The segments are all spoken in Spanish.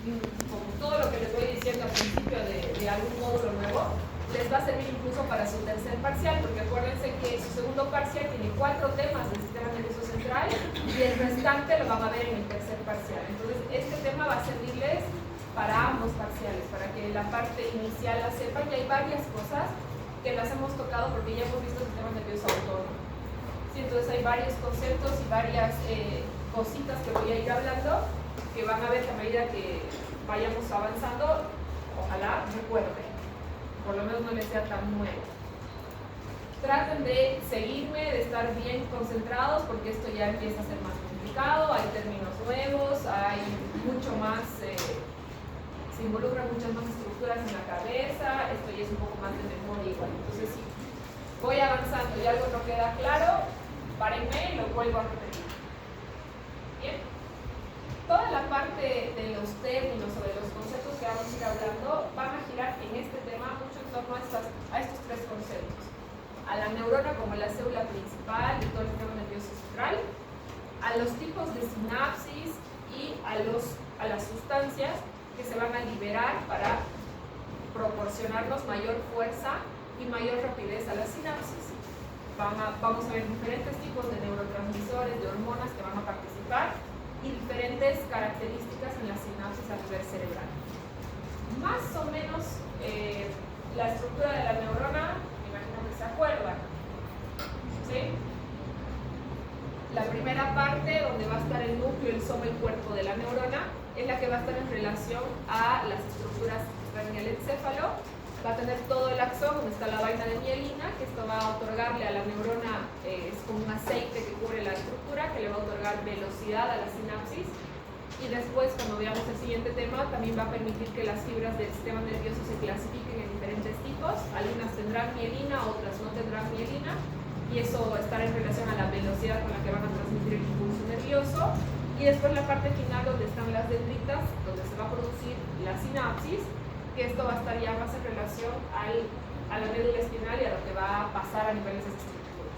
como todo lo que les voy diciendo al principio de algún módulo nuevo, les va a servir incluso para su tercer parcial, porque acuérdense que su segundo parcial tiene 4 temas del sistema nervioso central y el restante lo van a ver en el tercer parcial. Entonces, este tema va a servirles para ambos parciales, para que la parte inicial la sepan, y hay varias cosas que las hemos tocado porque ya hemos visto el sistema nervioso autónomo. Sí, entonces hay varios conceptos y varias cositas que voy a ir hablando que van a ver que a medida que vayamos avanzando, ojalá recuerden, por lo menos no les sea tan nuevo. Traten de seguirme, de estar bien concentrados, porque esto ya empieza a ser más complicado, hay términos nuevos, hay mucho más, se involucran muchas más estructuras en la cabeza, esto ya es un poco más de memoria igual. Entonces, si voy avanzando y algo no queda claro, párenme y lo vuelvo a repetir. Bien. Toda la parte de los términos o de los conceptos que vamos a ir hablando van a girar en este tema mucho en torno a estos 3 conceptos: a la neurona como la célula principal de todo el sistema nervioso central, a los tipos de sinapsis y a las sustancias que se van a liberar para proporcionarnos mayor fuerza y mayor rapidez a la sinapsis. Vamos a ver diferentes tipos de neurotransmisores, de hormonas que van a participar y diferentes características en la sinapsis a nivel cerebral. Más o menos la estructura de la neurona, me imagino que se acuerdan. ¿Sí? La primera parte, donde va a estar el núcleo, el soma, el cuerpo de la neurona, es la que va a estar en relación a las estructuras que están en el encéfalo. Va a tener todo el axón, donde está la vaina de mielina, que esto va a otorgarle a la neurona, es como un aceite que cubre la estructura, que le va a otorgar velocidad a la sinapsis. Y después, cuando veamos el siguiente tema, también va a permitir que las fibras del sistema nervioso se clasifiquen en diferentes tipos. Algunas tendrán mielina, otras no tendrán mielina, y eso estará en relación a la velocidad con la que van a transmitir el impulso nervioso. Y después la parte final, donde están las dendritas, donde se va a producir la sinapsis, que esto va a estar ya más en relación a la médula espinal y a lo que va a pasar a niveles de estructuras.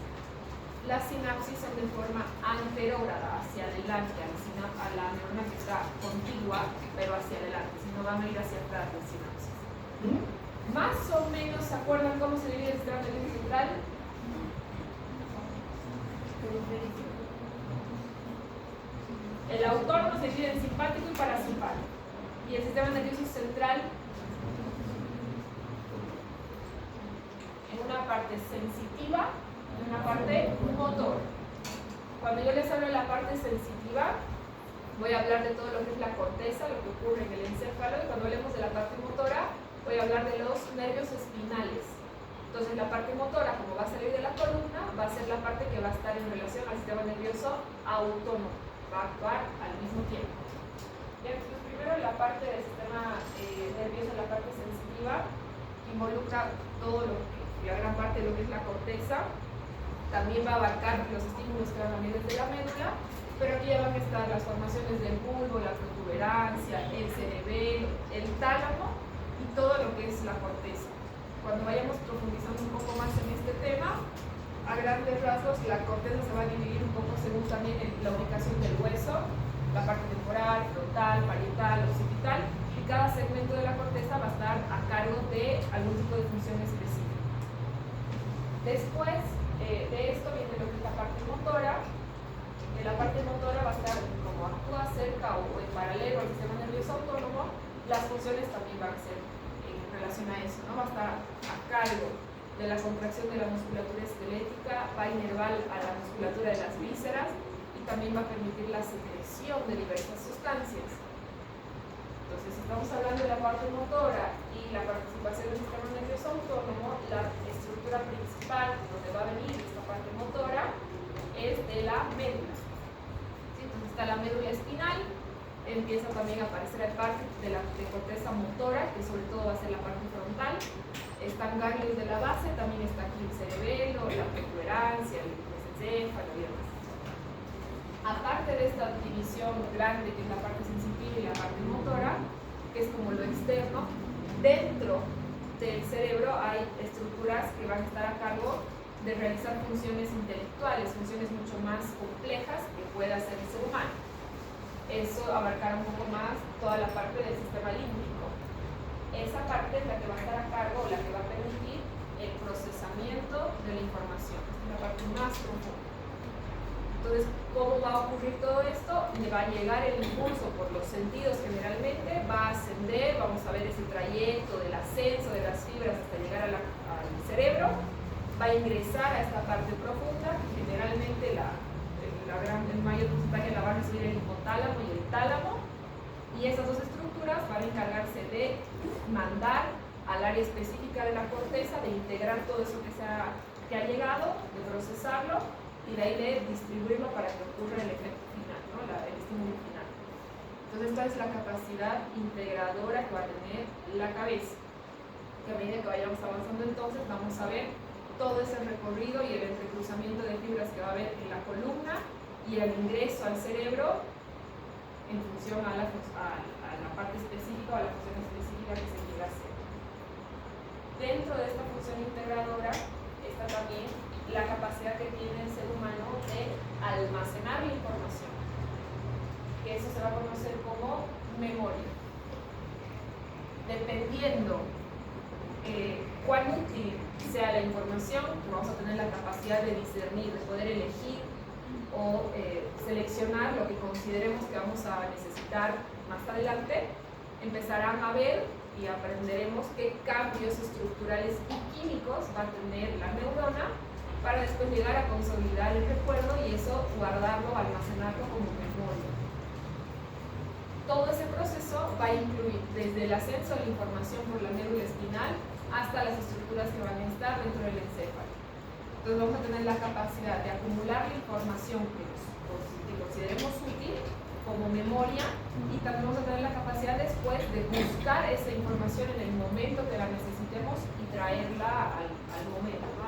Las sinapsis son de forma anterógrada, hacia adelante, a la neurona que está contigua, pero hacia adelante, si no van a ir hacia atrás las sinapsis. Más o menos, ¿se acuerdan cómo se divide el sistema nervioso central? El autónomo se divide en simpático y parasimpático. Y el sistema nervioso central en una parte sensitiva y una parte motor. Cuando yo les hablo de la parte sensitiva, voy a hablar de todo lo que es la corteza, lo que ocurre en el encéfalo, y cuando hablemos de la parte motora, voy a hablar de los nervios espinales. Entonces, la parte motora, como va a salir de la columna, va a ser la parte que va a estar en relación al sistema nervioso autónomo, va a actuar al mismo tiempo. Bien, entonces, primero la parte del sistema nervioso, la parte sensitiva, involucra todo lo que, la gran parte de lo que es la corteza. También va a abarcar los estímulos que van a venir desde la médula, pero aquí ya van a estar las formaciones del bulbo, la protuberancia, el cerebelo, el tálamo y todo lo que es la corteza. Cuando vayamos profundizando un poco más en este tema, a grandes rasgos la corteza se va a dividir un poco según también la ubicación del hueso, la parte temporal, frontal, parietal, occipital, y cada segmento de la corteza va a estar a cargo de algún tipo de función específica. Después de esto viene lo que es la parte motora. La parte motora va a estar, como actúa cerca o en paralelo al sistema nervioso autónomo, las funciones también van a ser en relación a eso, ¿no? Va a estar a cargo de la contracción de la musculatura esquelética, va a inervar a la musculatura de las vísceras y también va a permitir la secreción de diversas sustancias. Entonces, si estamos hablando de la parte motora y la participación del sistema nervioso autónomo, la estructura principal donde va a venir esta parte motora es de la médula. ¿Sí? Entonces está la médula espinal, empieza también a aparecer la parte de la corteza motora, que sobre todo va a ser la parte frontal. Están ganglios de la base, también está aquí el cerebelo, la protuberancia, el mesencéfalo y demás. Aparte de esta división grande que es la parte sensitiva y la parte motora, que es como lo externo, dentro del cerebro hay estructuras que van a estar a cargo de realizar funciones intelectuales, funciones mucho más complejas que puede hacer el ser humano. eso abarcará un poco más toda la parte del sistema límbico. Esa parte es la que va a estar a cargo, la que va a permitir el procesamiento de la información. Esta es la parte más profunda. Entonces, ¿cómo va a ocurrir todo esto? Le va a llegar el impulso por los sentidos generalmente, va a ascender, vamos a ver ese trayecto del ascenso de las fibras hasta llegar al cerebro, va a ingresar a esta parte profunda, que generalmente el mayor porcentaje la van a recibir el hipotálamo y el tálamo, y esas dos estructuras van a encargarse de mandar al área específica de la corteza, de integrar todo eso que ha llegado, de procesarlo, y de ahí de distribuirlo para que ocurra el efecto final, ¿no? El estímulo final. Entonces esta es la capacidad integradora que va a tener la cabeza, que a medida que vayamos avanzando entonces vamos a ver todo ese recorrido y el entrecruzamiento de fibras que va a haber en la columna y el ingreso al cerebro en función a la parte específica o a la función específica que se quiera hacer. Dentro de esta función integradora está también la capacidad que tiene el ser humano de almacenar la información, que eso se va a conocer como memoria. Dependiendo cuán útil sea la información, vamos a tener la capacidad de discernir, de poder elegir o seleccionar lo que consideremos que vamos a necesitar más adelante. Empezarán a ver y aprenderemos qué cambios estructurales y químicos va a tener la neurona para después llegar a consolidar el recuerdo y eso guardarlo, almacenarlo como memoria. Todo ese proceso va a incluir desde el ascenso de la información por la médula espinal hasta las estructuras que van a estar dentro del encéfalo. Entonces vamos a tener la capacidad de acumular la información que consideremos útil como memoria y también vamos a tener la capacidad después de buscar esa información en el momento que la necesitemos y traerla al momento, ¿no?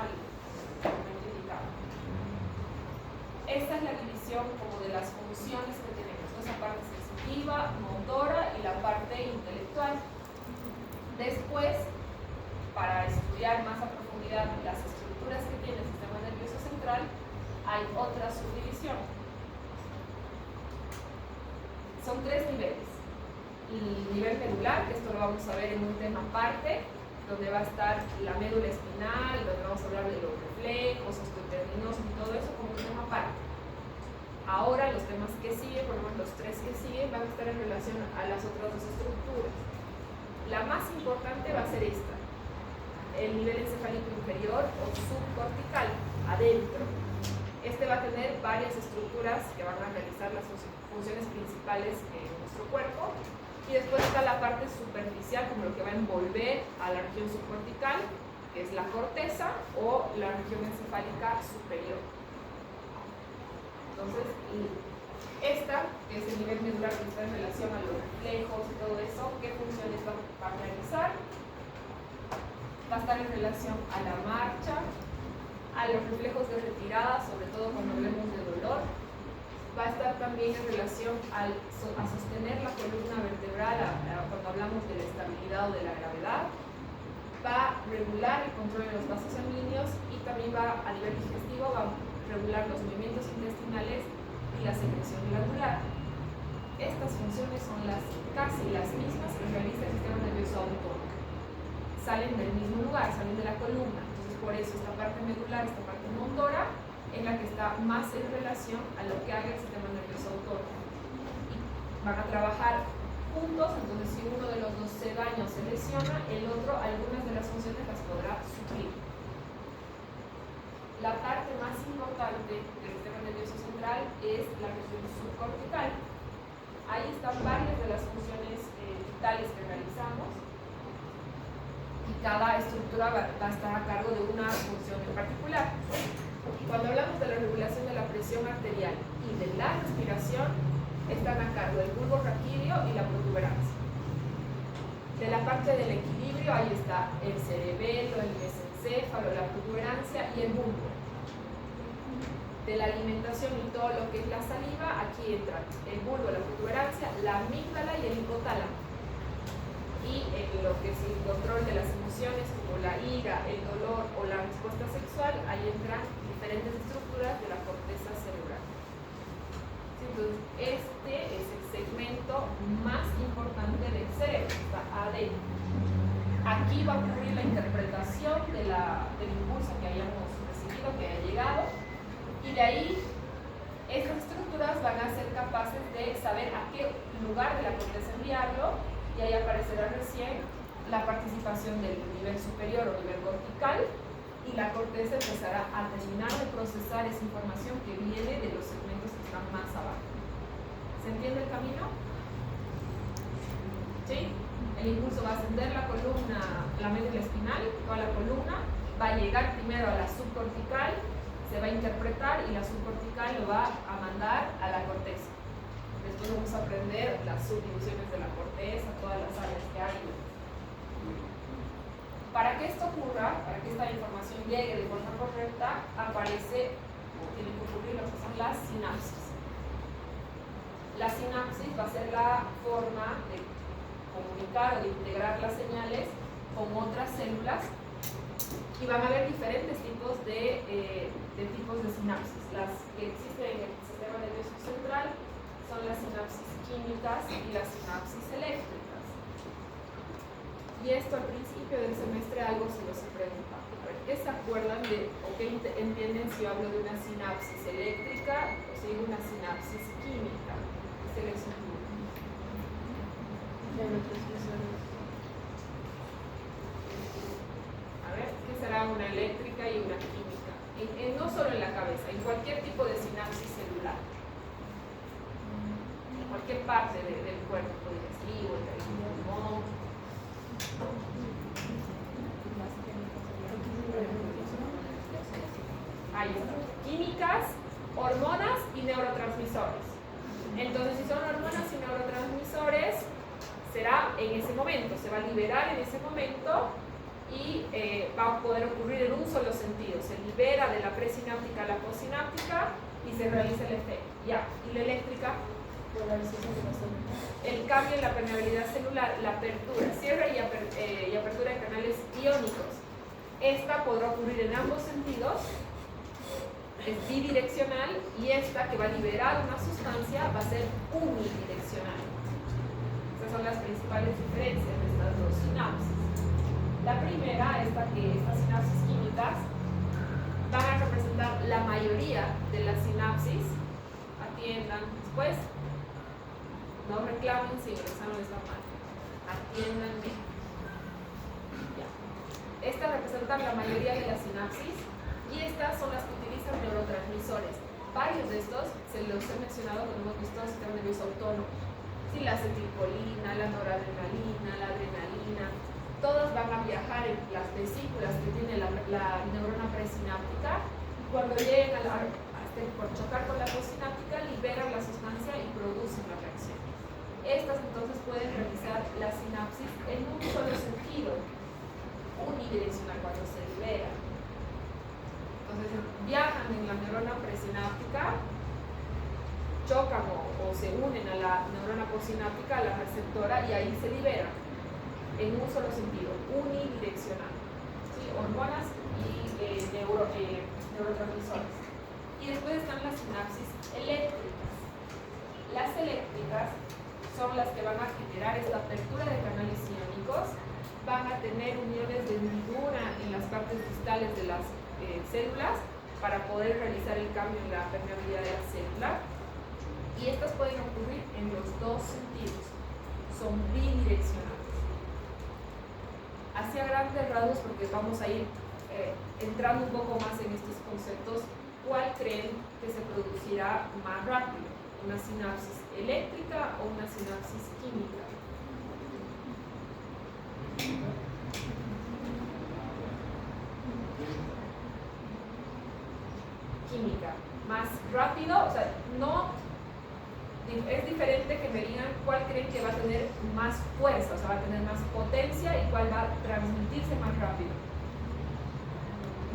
Esta es la división como de las funciones que tenemos, esa parte sensitiva, motora y la parte intelectual. Después, para estudiar más a profundidad las estructuras que tiene el sistema nervioso central, hay otra subdivisión. Son tres niveles. El nivel medular, que esto lo vamos a ver en un tema aparte, donde va a estar la médula espinal, donde vamos a hablar de los reflejos, osteoterminosos y todo eso como un tema aparte. Ahora los temas que siguen, por lo menos los tres que siguen, van a estar en relación a las otras dos estructuras. La más importante va a ser esta, el nivel encefálico inferior o subcortical, adentro. Este va a tener varias estructuras que van a realizar las funciones principales en nuestro cuerpo. Y después está la parte superficial, como lo que va a envolver a la región subcortical, que es la corteza o la región encefálica superior. Entonces, esta, que es el nivel medular que está en relación a los reflejos y todo eso, ¿qué funciones va a realizar? Va a estar en relación a la marcha, a los reflejos de retirada, sobre todo cuando hablemos de dolor. Va a estar también en relación a sostener la columna vertebral cuando hablamos de la estabilidad o de la gravedad. Va a regular el control de los vasos sanguíneos y también va a nivel digestivo, va a regular los movimientos intestinales y la secreción glandular. Estas funciones son casi las mismas que realiza el sistema nervioso autónomo. Salen del mismo lugar, salen de la columna. Entonces por eso esta parte medular, esta parte motora, es la que está más en relación a lo que haga el sistema nervioso autónomo. Y van a trabajar juntos, entonces si uno de los dos se daña o se lesiona, el otro algunas de las funciones las podrá suplir. La parte más importante del sistema nervioso central es la región subcortical. Ahí están varias de las funciones vitales que realizamos y cada estructura va a estar a cargo de una función en particular. Cuando hablamos de la regulación de la presión arterial y de la respiración, están a cargo el bulbo raquídeo y la protuberancia. De la parte del equilibrio, ahí está el cerebelo, el mesencéfalo, la protuberancia y el bulbo. De la alimentación y todo lo que es la saliva, aquí entran el bulbo, la protuberancia, la amígdala y el hipotálamo. Y en lo que es el control de las emociones como la ira, el dolor o la respuesta sexual, ahí entran diferentes estructuras de la corteza cerebral. Entonces, este es el segmento más importante del cerebro, está adentro. Aquí va a ocurrir la interpretación del impulso que hayamos recibido, que haya llegado, y de ahí estas estructuras van a ser capaces de saber a qué lugar de la corteza enviarlo, y ahí aparecerá recién la participación del nivel superior o nivel cortical, y la corteza empezará a terminar de procesar esa información que viene de los segmentos que están más abajo. ¿Se entiende el camino? ¿Sí? El impulso va a ascender la columna, la médula espinal, toda la columna, va a llegar primero a la subcortical, se va a interpretar y la subcortical lo va a mandar a la corteza. Después vamos a aprender las subdivisiones de la corteza, todas las áreas que hay. Para que esto ocurra, para que esta información llegue de forma correcta, aparece, o tienen que ocurrir lo que son las sinapsis. La sinapsis va a ser la forma de comunicar o de integrar las señales con otras células, y van a haber diferentes tipos de sinapsis. Las que existen en el sistema nervioso central son las sinapsis químicas y las sinapsis eléctricas. Y esto al principio del semestre algo se los he preguntado. A ver, ¿qué se acuerdan de o qué entienden si yo hablo de una sinapsis eléctrica o si digo una sinapsis química? ¿Qué se les ocurre? A ver, ¿qué será una eléctrica y una química? No solo en la cabeza, en cualquier tipo de sinapsis celular. En cualquier parte del cuerpo, digestivo, el pulmón. Ahí está. Químicas, hormonas y neurotransmisores. Entonces, si son hormonas y neurotransmisores, será en ese momento, se va a liberar en ese momento y va a poder ocurrir en un solo sentido. Se libera de la presináptica a la postsináptica y se realiza el efecto. Ya, y la eléctrica, el cambio en la permeabilidad celular, la apertura, cierre y apertura de canales iónicos. Esta podrá ocurrir en ambos sentidos, es bidireccional, y esta que va a liberar una sustancia va a ser unidireccional. Estas son las principales diferencias de estas dos sinapsis. La primera, estas sinapsis químicas van a representar la mayoría de las sinapsis. Atiendan después. No reclamen si el examen está mal. Atiendan bien. Ya. Estas representan la mayoría de las sinapsis y estas son las que utilizan neurotransmisores. Varios de estos se los he mencionado cuando hemos visto el sistema nervioso autónomo. Sí, la acetilcolina, la noradrenalina, la adrenalina, todas van a viajar en las vesículas que tiene la neurona presináptica. Cuando lleguen por chocar con la postsináptica, liberan la sustancia y producen la reacción. Estas entonces pueden realizar la sinapsis en un solo sentido, unidireccional, cuando se libera. Entonces viajan en la neurona presináptica, chocan o se unen a la neurona postsináptica, a la receptora, y ahí se liberan en un solo sentido, unidireccional. ¿Sí? Hormonas y neurotransmisores. Y después están las sinapsis eléctricas. Las eléctricas son las que van a generar esta apertura de canales iónicos, van a tener uniones de hendidura en las partes distales de las células para poder realizar el cambio en la permeabilidad de la célula, y estas pueden ocurrir en los dos sentidos, son bidireccionales. Hacia grandes rasgos, porque vamos a ir entrando un poco más en estos conceptos, ¿cuál creen que se producirá más rápido? ¿Una sinapsis eléctrica o una sinapsis química? Química. Más rápido, o sea, no es diferente que me digan cuál creen que va a tener más fuerza, o sea, va a tener más potencia, y cuál va a transmitirse más rápido.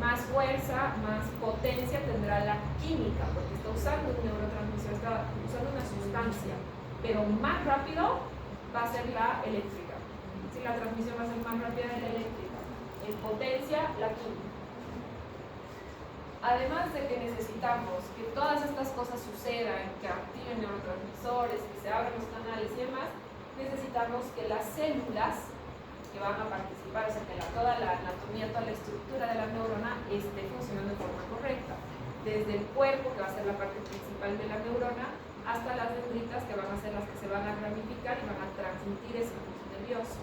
Más fuerza, más potencia tendrá la química, porque está usando un neurotransmisor, está usando una sustancia, pero más rápido va a ser la eléctrica. Si la transmisión va a ser más rápida de la eléctrica, en potencia la química. Además de que necesitamos que todas estas cosas sucedan, que activen neurotransmisores, que se abran los canales y demás, necesitamos que las células que van a participar, o sea, que toda la anatomía, toda la estructura de la neurona esté funcionando de forma correcta. Desde el cuerpo, que va a ser la parte principal de la neurona, hasta las dendritas, que van a ser las que se van a ramificar y van a transmitir ese impulso nervioso.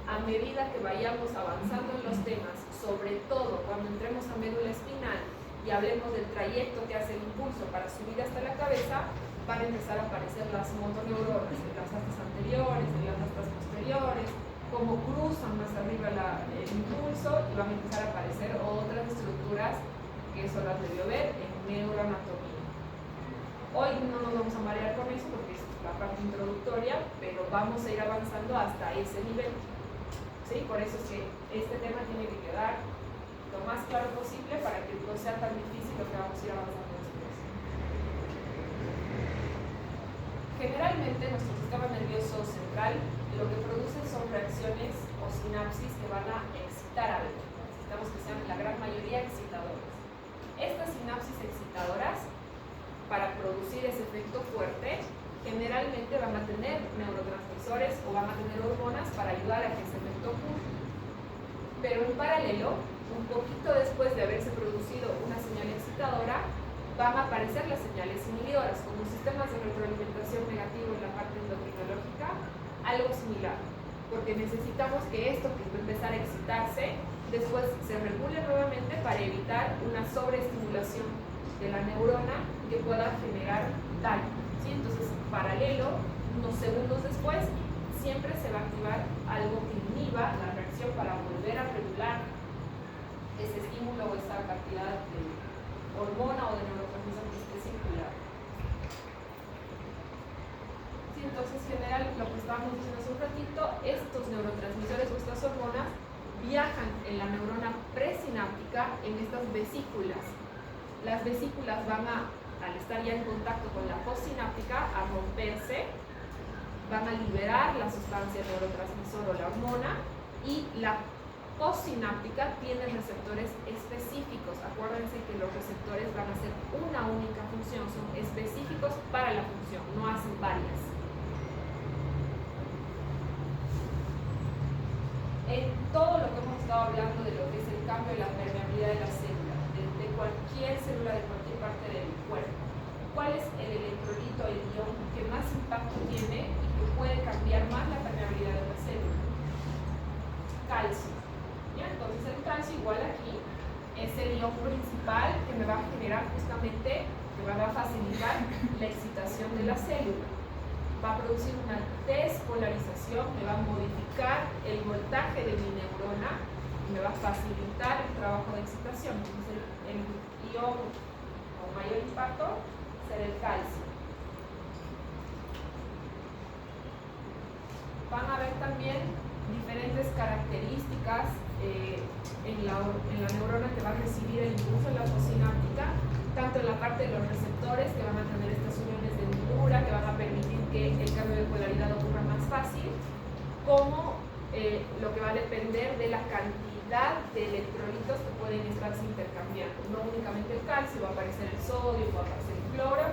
A medida que vayamos avanzando en los temas, sobre todo cuando entremos a médula espinal y hablemos del trayecto que hace el impulso para subir hasta la cabeza, van a empezar a aparecer las motoneuronas en las astas anteriores, en las astas posteriores, como cruzan más arriba el impulso, y van a empezar a aparecer otras estructuras que eso las debió ver en neuroanatomía. Hoy no nos vamos a marear con eso porque es la parte introductoria, pero vamos a ir avanzando hasta ese nivel. ¿Sí? Por eso es que este tema tiene que quedar lo más claro posible para que no sea tan difícil lo que vamos a ir avanzando después. Generalmente nuestro sistema nervioso central lo que produce son reacciones o sinapsis que van a excitar algo. Necesitamos que sean la gran mayoría excitadoras. Estas sinapsis excitadoras, para producir ese efecto fuerte, generalmente van a tener neurotransmisores o van a tener hormonas para ayudar a que ese efecto ocurra. Pero en paralelo, un poquito después de haberse producido una señal excitadora, van a aparecer las señales inhibidoras, como sistemas de retroalimentación negativo en la parte endocrinológica, algo similar, porque necesitamos que esto que va a empezar a excitarse, después se regule nuevamente para evitar una sobreestimulación de la neurona que pueda generar daño. ¿Sí? Entonces, paralelo, unos segundos después, siempre se va a activar algo que inhiba la reacción para volver a regular ese estímulo o esa cantidad de hormona o de neurotransmisor que esté circular. Sí, entonces, en general, lo que estábamos diciendo hace un ratito, estos neurotransmisores o estas hormonas viajan en la neurona presináptica en estas vesículas. Las vesículas van al estar ya en contacto con la postsináptica, a romperse, van a liberar la sustancia neurotransmisor o la hormona, y la postsináptica tiene receptores específicos. Acuérdense que los receptores van a hacer una única función, son específicos para la función, no hacen varias. En todo lo que hemos estado hablando de lo que es el cambio de la permeabilidad de la célula, de cualquier célula de cualquier parte del cuerpo, ¿cuál es el electrolito, el ion que más impacto tiene y que puede cambiar más la permeabilidad de la célula? Calcio. ¿Ya? Entonces el calcio, igual aquí, es el ion principal que me va a generar justamente, que me va a facilitar la excitación de la célula. Va a producir una despolarización, me va a modificar el voltaje de mi neurona y me va a facilitar el trabajo de excitación. Entonces el ion con mayor impacto será el calcio. Van a ver también diferentes características en la neurona que va a recibir el impulso en la postsináptica, tanto en la parte de los receptores, que van a tener estas uniones de hendidura, que van a permitir que el cambio de polaridad ocurra más fácil, como lo que va a depender de la cantidad de electrolitos que pueden estarse intercambiando. No únicamente el calcio, va a aparecer el sodio, va a aparecer el cloro,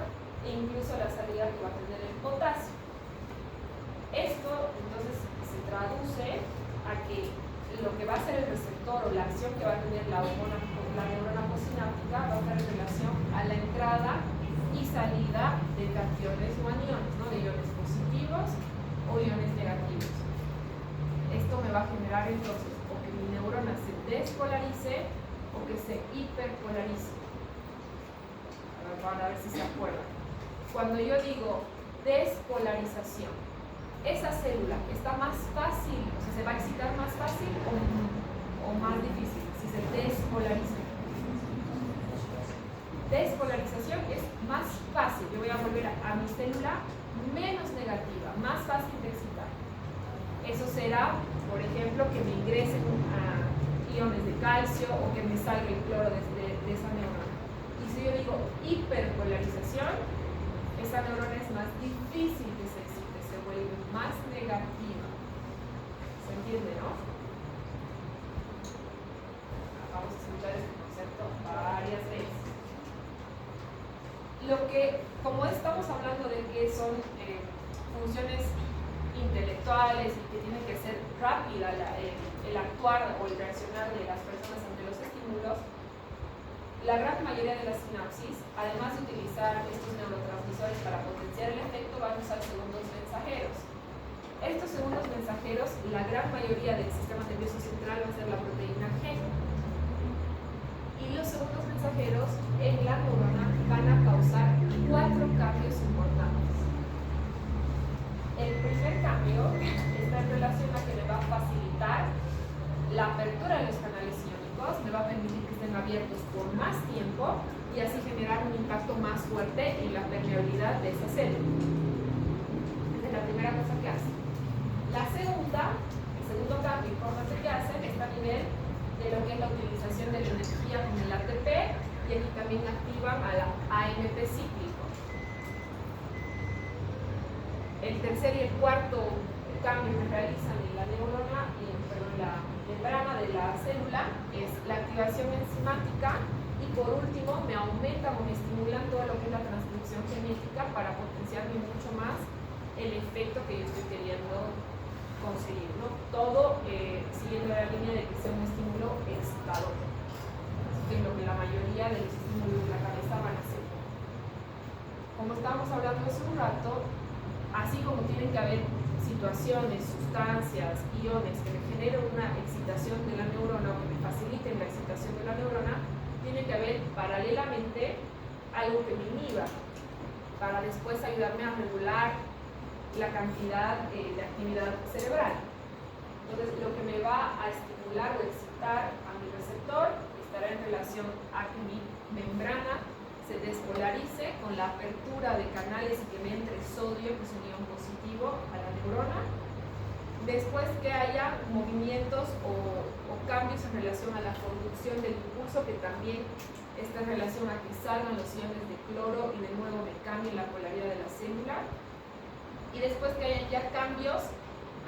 e incluso la salida que va a tener el potasio. Esto entonces se traduce a que lo que va a ser el receptor o la acción que va a tener la neurona postsináptica va a estar en relación a la entrada y salida de cationes o aniones, ¿no? De iones positivos o iones negativos. Esto me va a generar entonces o que mi neurona se despolarice o que se hiperpolarice. Para ver si se acuerdan. Cuando yo digo despolarización, esa célula está más fácil, o sea, se va a excitar más fácil o más difícil si se despolariza. Despolarización es más fácil. Yo voy a volver a mi célula menos negativa, más fácil de excitar. Eso será, por ejemplo, que me ingresen iones de calcio o que me salga el cloro de esa neurona. Y si yo digo hiperpolarización, esa neurona es más difícil que se excite, se vuelve más negativa. ¿Se entiende, no? Vamos a escuchar este concepto varias porque como estamos hablando de que son funciones intelectuales y que tiene que ser rápida el actuar o el reaccionar de las personas ante los estímulos, la gran mayoría de las sinapsis, además de utilizar estos neurotransmisores para potenciar el efecto, van a usar segundos mensajeros. Estos segundos mensajeros, la gran mayoría del sistema nervioso central va a ser la proteína G. Y los segundos mensajeros en la neurona van a causar 4 cambios importantes. El primer cambio está en relación a que me va a facilitar la apertura de los canales iónicos, me va a permitir que estén abiertos por más tiempo y así generar un impacto más fuerte en la permeabilidad de esa célula. Esa es la primera cosa que hace. La segunda, el segundo cambio importante que hacen está a nivel de lo que es la utilización de la energía con el ATP, y aquí también activan a la AMP cíclico. El tercer y el cuarto cambio que realizan en la neurona, la membrana de la célula, es la activación enzimática, y por último me aumentan o me estimulan todo lo que es la transcripción genética para potenciarme mucho más el efecto que yo estoy queriendo conseguir, ¿no? Todo siguiendo la línea de que sea un estímulo excitador. Así que lo que la mayoría de los estímulos de la cabeza van a hacer. Como estábamos hablando hace un rato, así como tienen que haber situaciones, sustancias, iones que me generen una excitación de la neurona o que me faciliten la excitación de la neurona, tiene que haber paralelamente algo que me inhiba para después ayudarme a regular la cantidad de actividad cerebral. Entonces, lo que me va a estimular o excitar a mi receptor estará en relación a que mi membrana se despolarice con la apertura de canales y que me entre sodio, que es un ion positivo, a la neurona. Después que haya movimientos o cambios en relación a la conducción del impulso, que también está en relación a que salgan los iones de cloro y de nuevo me cambie la polaridad de la célula. Y después que haya ya cambios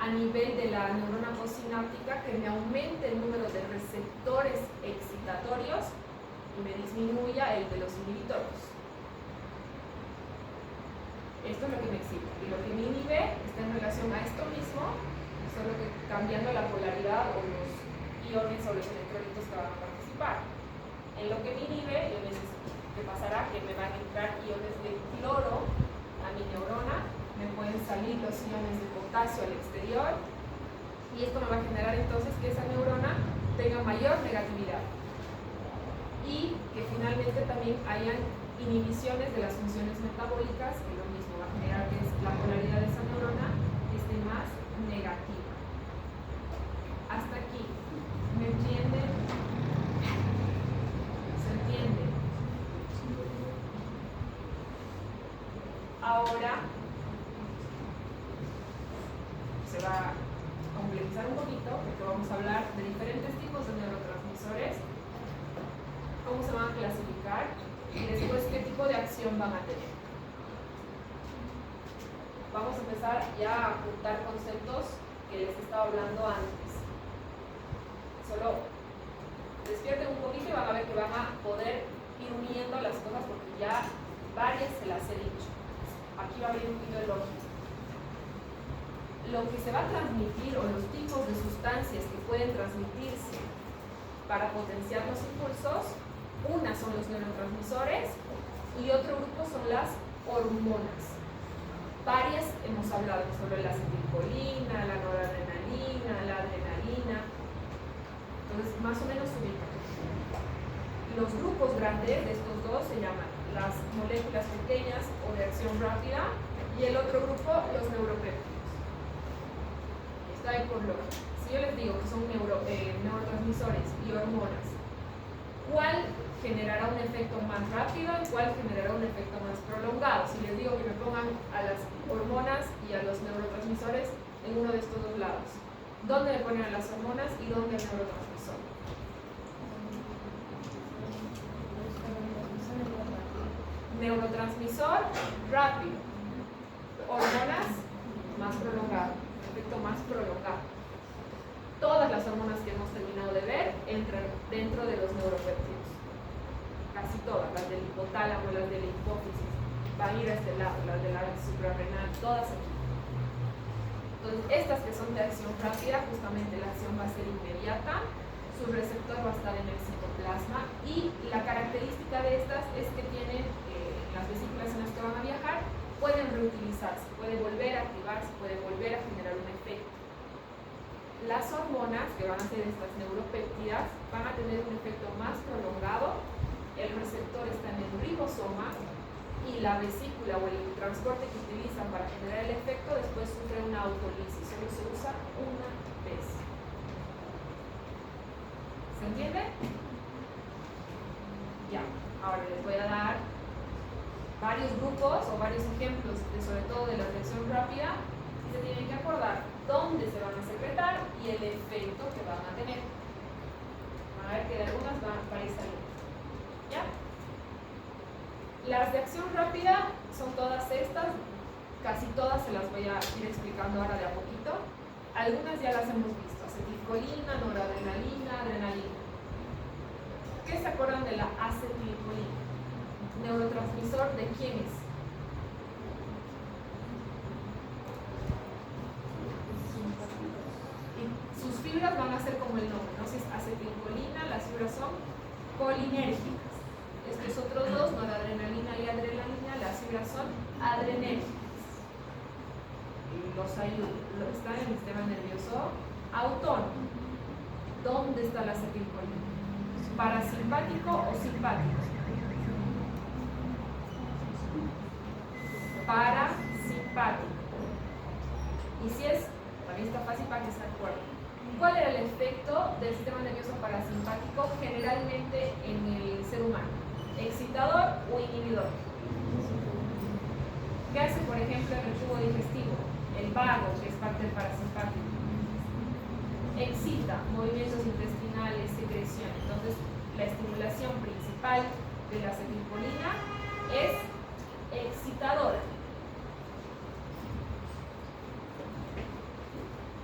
a nivel de la neurona postsináptica, que me aumente el número de receptores excitatorios y me disminuya el de los inhibitorios. Esto es lo que me excita. Y lo que me inhibe está en relación a esto mismo, solo que cambiando la polaridad o los iones o los electrolitos que van a participar. En lo que me inhibe, ¿qué pasará? Que me van a entrar iones de cloro a mi neurona, me pueden salir los iones de potasio al exterior, y esto me va a generar entonces que esa neurona tenga mayor negatividad y que finalmente también hayan inhibiciones de las funciones metabólicas, que lo mismo va a generar que la polaridad de esa neurona esté más negativa. Hasta aquí, ¿me entienden? ¿Se entiende? Ahora se va a complejizar un poquito porque vamos a hablar de diferentes tipos de neurotransmisores, cómo se van a clasificar y después qué tipo de acción van a tener. Vamos a empezar ya a apuntar conceptos que les estaba hablando antes. Solo despierten un poquito y van a ver que van a poder ir uniendo las cosas porque ya varias se las he dicho. Aquí va a abrir un poquito el ojo. Lo que se va a transmitir o los tipos de sustancias que pueden transmitirse para potenciar los impulsos, una son los neurotransmisores y otro grupo son las hormonas. Varias hemos hablado sobre la acetilcolina, la noradrenalina, la adrenalina. Entonces, más o menos ubican. Los grupos grandes de estos dos se llaman las moléculas pequeñas o de acción rápida, y el otro grupo, los neuropéptidos. Está ahí por lógica. Si yo les digo que son neurotransmisores y hormonas, ¿cuál generará un efecto más rápido y cuál generará un efecto más prolongado? Si les digo que me pongan a las hormonas y a los neurotransmisores en uno de estos dos lados, ¿dónde me ponen a las hormonas y dónde el neurotransmisor? Neurotransmisor rápido, hormonas más prolongado, efecto más prolongado. Todas las hormonas que hemos terminado de ver entran dentro de los neuropéptidos, casi todas, las del hipotálamo, las de la hipófisis. va a ir a este lado, las de la suprarrenal, todas aquí. Entonces, estas que son de acción rápida, justamente la acción va a ser inmediata, su receptor va a estar en el citoplasma y la característica de estas es que tienen, las vesículas en las que van a viajar, pueden reutilizarse, puede volver a activarse, puede volver a generar un efecto. Las hormonas, que van a ser estas neuropéptidas, van a tener un efecto más prolongado, el receptor está en el ribosoma y la vesícula o el transporte que utilizan para generar el efecto después sufre una autolisis, solo se usa una vez. ¿Se entiende? Ya, ahora les voy a dar varios grupos o varios ejemplos, sobre todo de la reacción rápida, y se tienen que acordar dónde se van a secretar y el efecto que van a tener. Van a ver que de algunas van a ir saliendo. ¿Ya? Las de acción rápida son todas estas, casi todas se las voy a ir explicando ahora de a poquito. Algunas ya las hemos visto, acetilcolina, noradrenalina, adrenalina. ¿Qué se acuerdan de la acetilcolina? ¿Neurotransmisor de quién es? Y sus fibras van a ser como el nombre, ¿no? Si es acetilcolina, las fibras son colinérgicas. Estos otros dos, noradrenalina y adrenalina, las fibras son adrenérgicas. Los ayudan, están en el sistema nervioso autónomo. ¿Dónde está la acetilcolina? ¿Parasimpático o simpático? Parasimpático. Y si es, bueno, está fácil para que se acuerden. ¿Cuál era el efecto del sistema nervioso parasimpático generalmente en el ser humano? ¿Excitador o inhibidor? ¿Qué hace, por ejemplo, en el tubo digestivo? El vago, que es parte del parasimpático. Excita movimientos intestinales, secreción. Entonces, la estimulación principal de la acetilcolina es excitadora.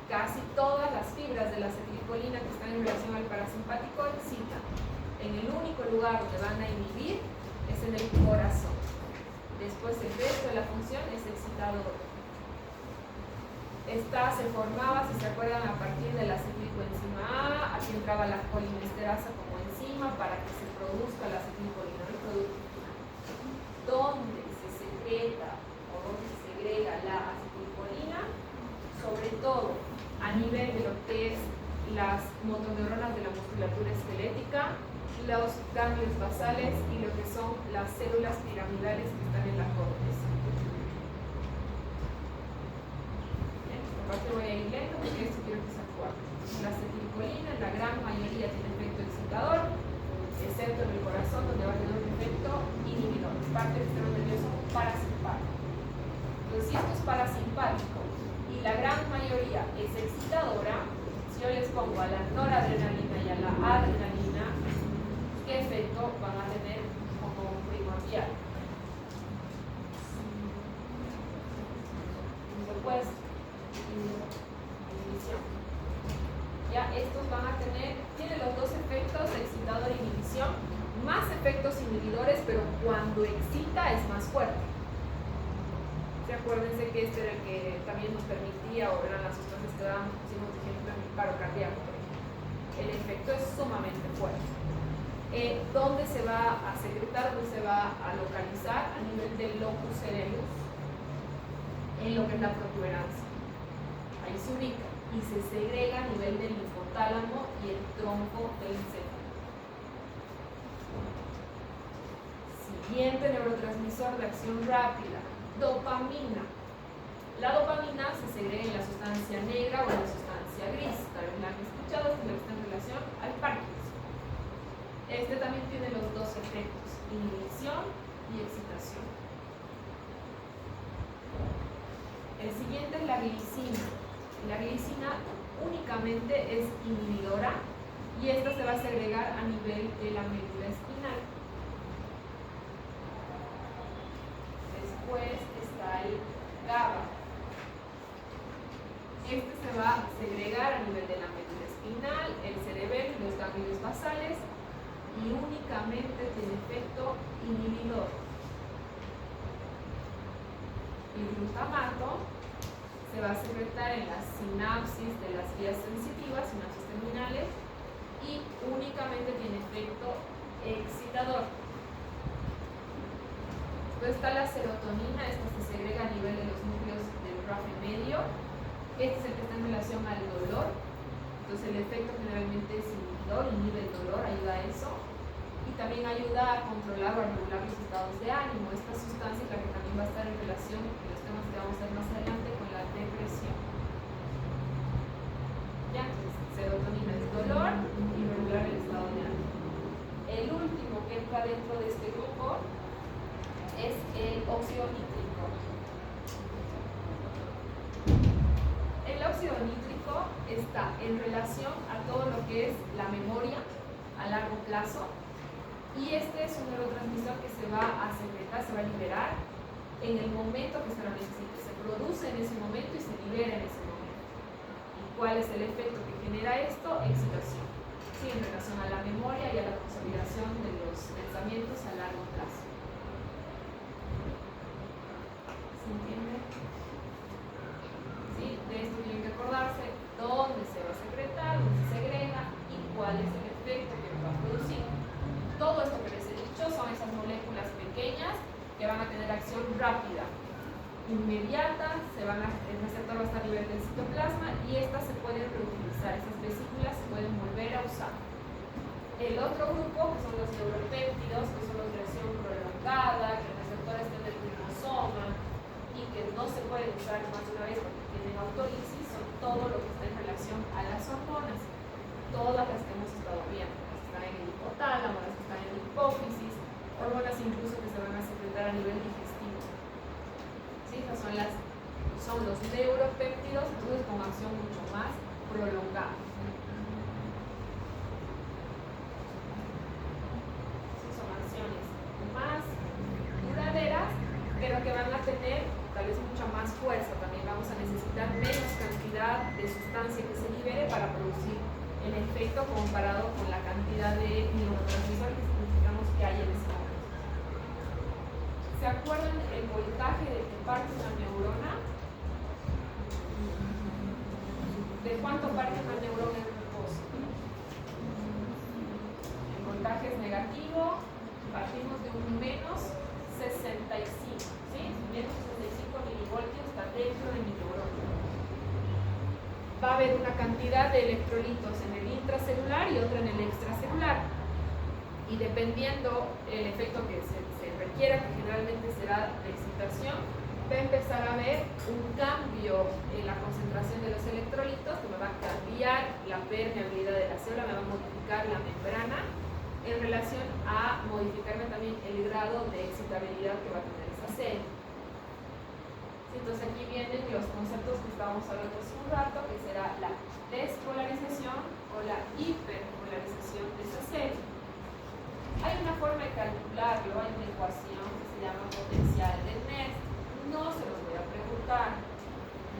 Casi todas las fibras de la acetilcolina que están en relación al parasimpático excitan. En el único lugar donde van a inhibir es en el corazón. Después el resto de la función es excitadora. Esta se formaba, si se acuerdan, a partir de la acetilcoenzima A. Aquí entraba la colinesterasa como enzima para que se produzca la acetilcolina, el producto final. ¿Dónde se secreta o dónde se segrega la acetilcolina? Sobre todo a nivel de lo que es las motoneuronas de la musculatura esquelética, los ganglios basales y lo que son las células piramidales que están en la corteza. Voy a ir lento porque esto quiero que se acuerden. La acetilcolina en la gran mayoría tiene efecto excitador, excepto en el corazón donde va a tener un efecto inhibidor, es parte del sistema nervioso parasimpático. Entonces, si esto es parasimpático y la gran mayoría es excitadora, si yo les pongo a la noradrenalina y a la adrenalina, ¿qué efecto van a tener como primordial? Pues, inhibición. Ya estos van a tener, tienen los dos efectos, excitador e inhibición, más efectos inhibidores, pero cuando excita es más fuerte. ¿Sí? Acuérdense que este era el que también nos permitía, o eran las sustancias que dábamos, pusimos de ejemplo en el paro cardíaco, por ejemplo. El efecto es sumamente fuerte. ¿Dónde se va a secretar, dónde se va a localizar? A nivel del locus cerebus, en lo que es la protuberancia. Ahí se ubica y se segrega a nivel del hipotálamo y el tronco del encéfalo. Siguiente neurotransmisor de acción rápida, dopamina. La dopamina se segrega en la sustancia negra o en la sustancia gris. Tal vez la han escuchado, es la que está en relación al Parkinson. Este también tiene los dos efectos, inhibición y excitación. El siguiente es la glicina. La glicina únicamente es inhibidora y esta se va a segregar a nivel de la médula espinal. Después está el GABA. Este se va a segregar a nivel de la médula espinal, el cerebelo y los ganglios basales y únicamente tiene efecto inhibidor. y glutamato se va a secretar en la sinapsis de las vías sensitivas, sinapsis terminales, y únicamente tiene efecto excitador. Después está la serotonina, esta se segrega a nivel de los núcleos del RAF medio. Este es el que está en relación al dolor. Entonces el efecto generalmente es inhibidor, inhibe el dolor, ayuda a eso. Y también ayuda a controlar o a regular los estados de ánimo. Esta sustancia es la que también va a estar en relación con los temas que vamos a ver más adelante con la depresión. Ya, entonces serotonina es dolor y regular el estado de ánimo. El último que entra dentro de este grupo es el óxido nítrico. El óxido nítrico está en relación a todo lo que es la memoria a largo plazo, y este es un neurotransmisor que se va a secretar, se va a liberar en el momento que se lo necesite. Se produce en ese momento y se libera en ese momento. ¿Y cuál es el efecto que genera esto? Excitación. Sí, en relación a la memoria y a la consolidación de los pensamientos a largo plazo. ¿Se entiende? ¿Sí? De esto tienen que acordarse dónde se va a secretar, dónde se segrega y cuál es el efecto que va a producir. Todo esto que les he dicho son esas moléculas pequeñas que van a tener acción rápida, inmediata, el receptor va a estar a nivel del citoplasma y estas se pueden reutilizar, esas vesículas se pueden volver a usar. El otro grupo, que son los neuropéptidos, que son los de acción prolongada, que el receptor está en el cromosoma y que no se pueden usar más de una vez porque tienen autólisis, son todo lo que está en relación a las hormonas, todas las que hemos estado viendo, las que están en el hipotálamo, las que están en la hipófisis, hormonas incluso que se van a secretar a nivel digestivo. ¿Sí? Esas son los neuropéptidos, entonces con acción mucho más prolongada. Sí, son acciones más duraderas, pero que van a tener tal vez mucha más fuerza. También vamos a necesitar menos cantidad de sustancia que se libere para producir el efecto comparado con la cantidad de neurotransmisores que significamos que hay en ese momento. ¿Se acuerdan el voltaje de que parte una neurona? ¿De cuánto parte una neurona en reposo? El voltaje es negativo, partimos de un menos 65, ¿sí? Menos 65 milivoltios está dentro de mi neurona. Va a haber una cantidad de electrolitos en el intracelular y otra en el extracelular. Y dependiendo el efecto que se requiera, que generalmente será de excitación, va a empezar a haber un cambio en la concentración de los electrolitos que me va a cambiar la permeabilidad de la célula, me va a modificar la membrana en relación a modificarme también el grado de excitabilidad que va a tener esa célula. Entonces aquí vienen los conceptos que estábamos hablando hace un rato, que será la despolarización o la hiperpolarización de esa célula. Hay una forma de calcularlo, hay una ecuación que se llama potencial de Nernst. No se los voy a preguntar,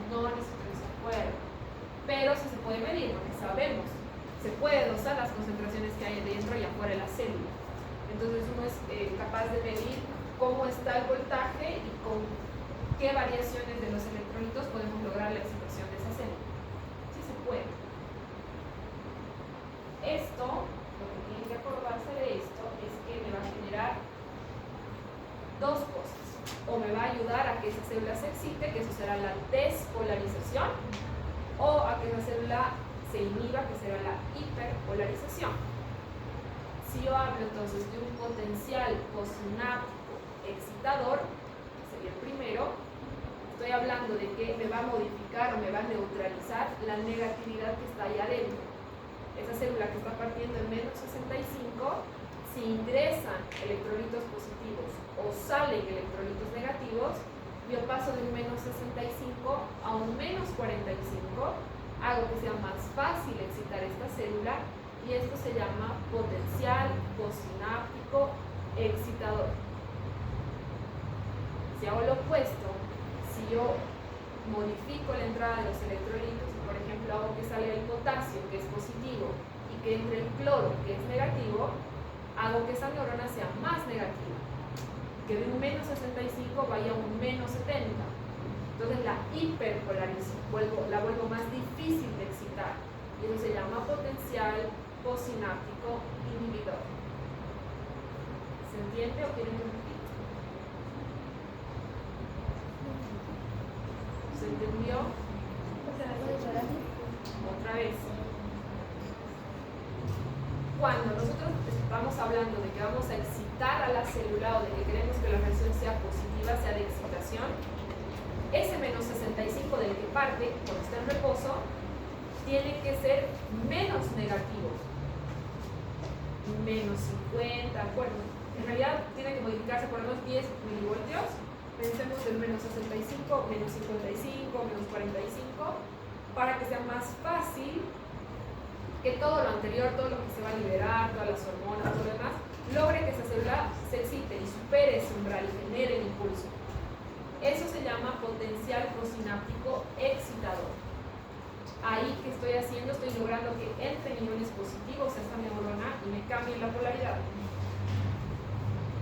no necesito que se acuerden, pero sí se puede medir, porque sabemos, se puede dosar las concentraciones que hay dentro y afuera de la célula. Entonces uno es capaz de medir cómo está el voltaje y con qué variaciones de los electrolitos podemos lograr la excitación de esa célula. Sí se puede. Esto, lo que tienen que acordarse de esto, es que me va a generar dos cosas. O me va a ayudar a que esa célula se excite, que eso será la despolarización, o a que esa célula se inhiba, que será la hiperpolarización. Si yo hablo entonces de un potencial postsináptico excitador, que sería el primero, estoy hablando de que me va a modificar o me va a neutralizar la negatividad que está ahí adentro. Esa célula que está partiendo en menos 65, si ingresan electrolitos positivos o salen electrolitos negativos, yo paso de un menos 65 a un menos 45, hago que sea más fácil excitar esta célula y esto se llama potencial postsináptico excitador. Si hago lo opuesto, si yo modifico la entrada de los electrolitos, por ejemplo hago que salga el potasio, que es positivo, y que entre el cloro, que es negativo, hago que esa neurona sea más negativa, que de un menos 65 vaya a un menos 70, Entonces la hiperpolarizo, la vuelvo más difícil de excitar. Y eso se llama potencial postsináptico inhibidor. ¿Se entiende o quieren repetir? ¿Se entendió? Otra vez. Cuando nosotros estamos hablando de que vamos a excitar a la célula o de que queremos que la reacción sea positiva, sea de excitación, ese menos 65 del que parte, cuando está en reposo, tiene que ser menos negativo. Menos 50, bueno, en realidad tiene que modificarse por lo menos 10 milivoltios. Pensemos en menos 65, menos 55, menos 45, para que sea más fácil que todo lo anterior, todo lo que se va a liberar, todas las hormonas, todo lo demás, logre que esa célula se excite y supere ese umbral y genere el impulso. Eso se llama potencial prosináptico excitador. Ahí que estoy haciendo, estoy logrando que entren iones positivos a esta neurona y me cambien la polaridad.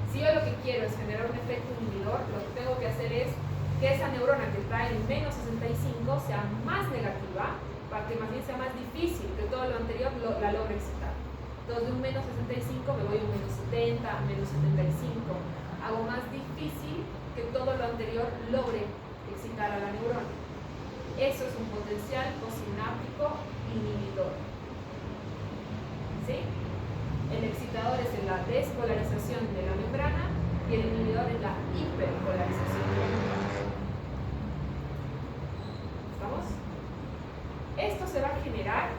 Si yo lo que quiero es generar un efecto inhibidor, lo que tengo que hacer es que esa neurona que está en menos 65 sea más negativa, para que más bien sea más difícil que todo lo anterior la logre excitar. Entonces de un menos 65 me voy a un menos 70, a menos 75. Hago más difícil que todo lo anterior logre excitar a la neurona. Eso es un potencial postsináptico inhibidor. ¿Sí? El excitador es en la despolarización de la membrana y el inhibidor es la hiperpolarización de la membrana. ¿Estamos? Esto se va a generar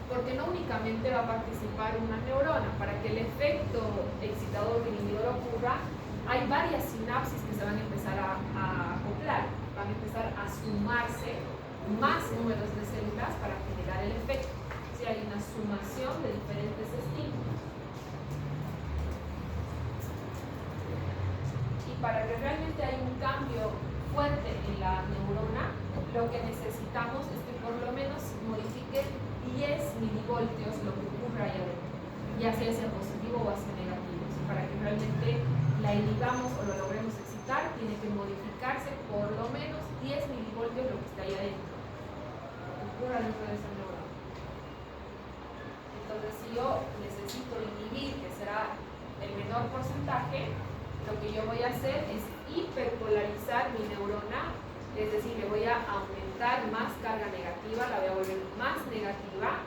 porque no únicamente va a participar una neurona. Para que el efecto excitador o inhibidor ocurra, hay varias sinapsis que se van a empezar a acoplar, van a empezar a sumarse más números de células para generar el efecto. O sea, hay una sumación de diferentes estímulos. Y para que realmente haya un cambio fuerte en la neurona, lo que necesitamos es que por lo menos modifique 10 milivoltios lo que ocurra ahí adentro, ya sea positivo o sea negativo. Para que realmente la inhibamos o lo logremos excitar, tiene que modificarse por lo menos 10 milivoltios lo que está ahí adentro, lo que ocurra dentro de esa neurona. Entonces, si yo necesito inhibir, que será el menor porcentaje, lo que yo voy a hacer es hiperpolarizar mi neurona, es decir, le voy a aumentar más carga negativa, la voy a volver más negativa,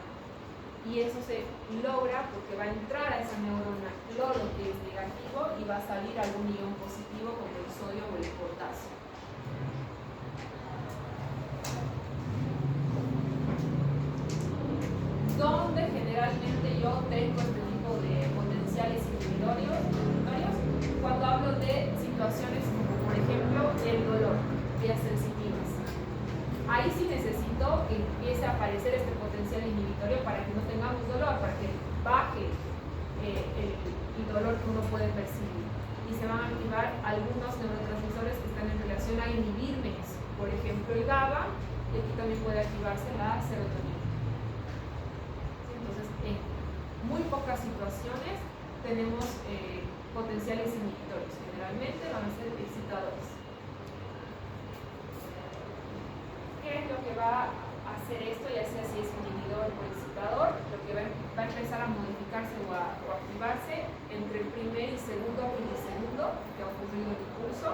y eso se logra porque va a entrar a esa neurona cloro que es negativo y va a salir algún ion positivo como el sodio o el potasio. Donde generalmente yo tengo este tipo de potenciales inhibitorios, cuando hablo de situaciones como por ejemplo el dolor, vías sensitivas. Ahí sí necesito que empiece a aparecer este potencial inhibitorio para que no tengamos dolor, para que baje el dolor que uno puede percibir. Y se van a activar algunos neurotransmisores que están en relación a inhibirme eso. Por ejemplo, el GABA, y aquí también puede activarse la serotonina. Entonces, en muy pocas situaciones tenemos potenciales inhibitorios. Generalmente van a ser excitadores. ¿Qué es lo que va a hacer esto? Ya sea si es inhibidor o excitador, lo que va a empezar a modificarse o a activarse entre el primer y segundo milisegundo que ha ocurrido el impulso,